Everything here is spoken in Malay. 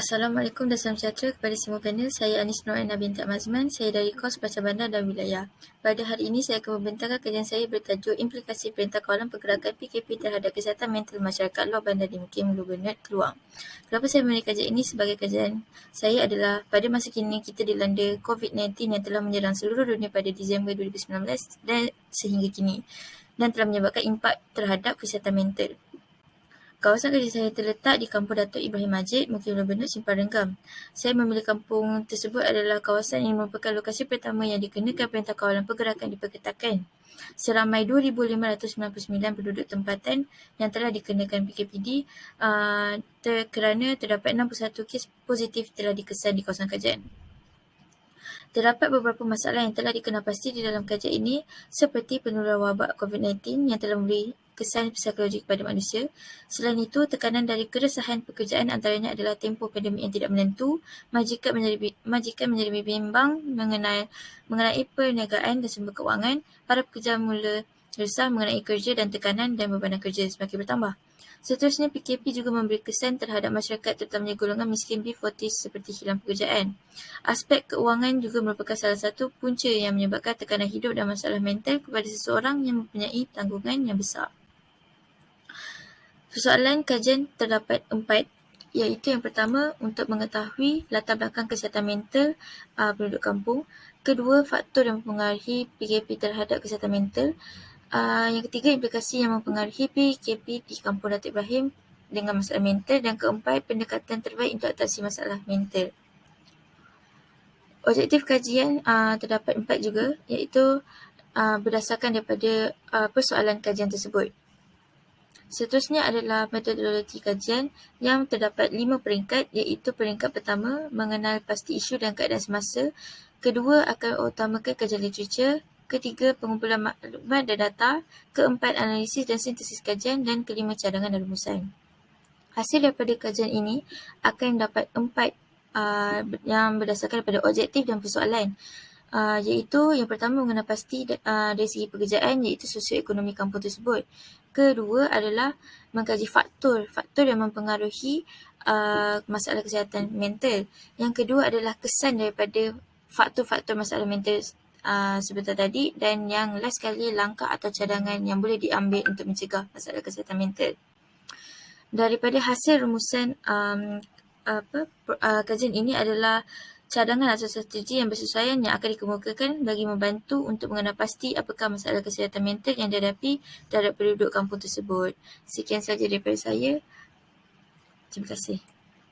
Assalamualaikum dan salam sejahtera kepada semua panel. Saya Anis Nur Aina binti Mazman. Saya dari kos Baca Bandar dan Wilayah. Pada hari ini saya akan membentangkan kajian saya bertajuk Implikasi Perintah Kawalan Pergerakan PKP terhadap Kesihatan Mental Masyarakat Luar Bandar Dimukim Hulu Bernat Keluang. Kenapa saya memilih kajian ini sebagai kajian saya adalah pada masa kini kita dilanda COVID-19 yang telah menyerang seluruh dunia pada Disember 2019 dan sehingga kini dan telah menyebabkan impak terhadap kesihatan mental. Kawasan kerja saya terletak di Kampung Datuk Ibrahim Majid, Mukim Hulu Bernat, Simpang Renggam. Saya memilih kampung tersebut adalah kawasan yang merupakan lokasi pertama yang dikenakan Perintah Kawalan Pergerakan diperketatkan. Seramai 2,599 penduduk tempatan yang telah dikenakan PKPD kerana terdapat 61 kes positif telah dikesan di kawasan kajian. Terdapat beberapa masalah yang telah dikenal pasti di dalam kajian ini seperti penularan wabak COVID-19 yang telah memberi kesan psikologik kepada manusia. Selain itu, tekanan dari keresahan pekerjaan antaranya adalah tempoh pandemik yang tidak menentu, majikan menjadi bimbang mengenai perniagaan dan sumber kewangan, para pekerja mula resah mengenai kerja dan tekanan dan bebanan kerja semakin bertambah. Seterusnya, PKP juga memberi kesan terhadap masyarakat terutamanya golongan miskin B40 seperti hilang pekerjaan. Aspek keuangan juga merupakan salah satu punca yang menyebabkan tekanan hidup dan masalah mental kepada seseorang yang mempunyai tanggungan yang besar. Persoalan kajian terdapat 4, iaitu yang pertama untuk mengetahui latar belakang kesihatan mental penduduk kampung. Kedua, faktor yang mempengaruhi PKP terhadap kesihatan mental. Yang ketiga, implikasi yang mempengaruhi PKP di Kampung Datuk Ibrahim dengan masalah mental. Dan keempat, pendekatan terbaik untuk atasi masalah mental. Objektif kajian terdapat 4 juga, iaitu berdasarkan daripada persoalan kajian tersebut. Seterusnya adalah metodologi kajian yang terdapat 5 peringkat, iaitu peringkat pertama, mengenal pasti isu dan keadaan semasa. Kedua, akan utamakan kajian literature. Ketiga, pengumpulan maklumat dan data. Keempat, analisis dan sintesis kajian. Dan kelima, cadangan dan rumusan. Hasil daripada kajian ini akan dapat 4 yang berdasarkan daripada objektif dan persoalan. Iaitu yang pertama mengenal pasti dari segi pekerjaan, iaitu sosioekonomi kampung tersebut. Kedua adalah mengkaji faktor yang mempengaruhi masalah kesihatan mental. Yang kedua adalah kesan daripada faktor-faktor masalah mental sebentar tadi. Dan yang last sekali, langkah atau cadangan yang boleh diambil untuk mencegah masalah kesihatan mental. Daripada hasil rumusan kajian ini adalah cadangan atau strategi yang bersesuaian yang akan dikemukakan bagi membantu untuk mengenal pasti apakah masalah kesihatan mental yang dihadapi terhadap penduduk kampung tersebut. Sekian sahaja daripada saya. Terima kasih.